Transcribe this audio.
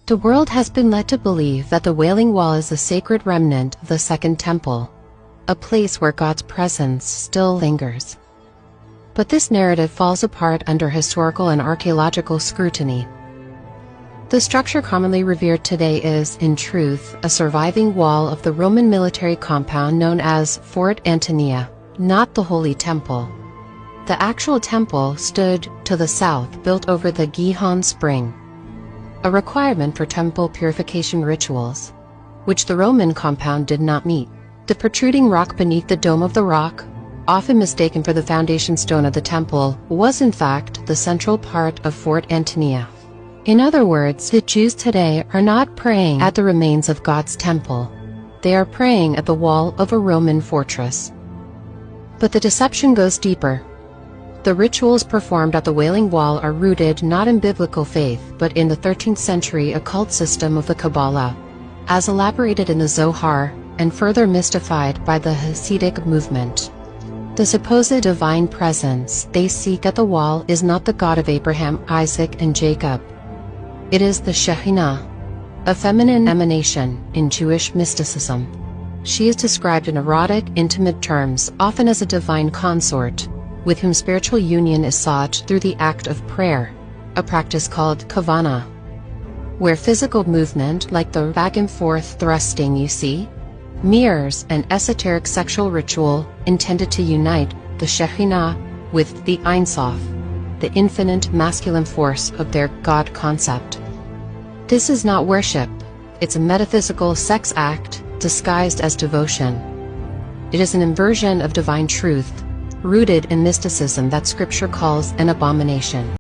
The world has been led to believe that the Wailing Wall is the sacred remnant of the Second Temple, a place where God's presence still lingers. But this narrative falls apart under historical and archaeological scrutiny. The structure commonly revered today is, in truth, a surviving wall of the Roman military compound known as Fort Antonia, not the Holy Temple. The actual temple stood to the south, built over the Gihon Spring, a requirement for temple purification rituals, which the Roman compound did not meet. The protruding rock beneath the dome of the rock, often mistaken for the foundation stone of the temple, was in fact the central part of Fort Antonia. In other words, the Jews today are not praying at the remains of God's temple. They are praying at the wall of a Roman fortress. But the deception goes deeper. The rituals performed at the Wailing Wall are rooted not in biblical faith, but in the 13th century occult system of the Kabbalah, as elaborated in the Zohar, and further mystified by the Hasidic movement. The supposed divine presence they seek at the wall is not the God of Abraham, Isaac, and Jacob. It is the Shekhinah, a feminine emanation in Jewish mysticism. She is described in erotic, intimate terms, often as a divine consort, with whom spiritual union is sought through the act of prayer, a practice called kavana, where physical movement, like the back and forth thrusting you see, mirrors an esoteric sexual ritual intended to unite the Shekhinah with the Ein Sof, the infinite masculine force of their God concept. This is not worship, it's a metaphysical sex act disguised as devotion. It is an inversion of divine truth, rooted in mysticism that Scripture calls an abomination.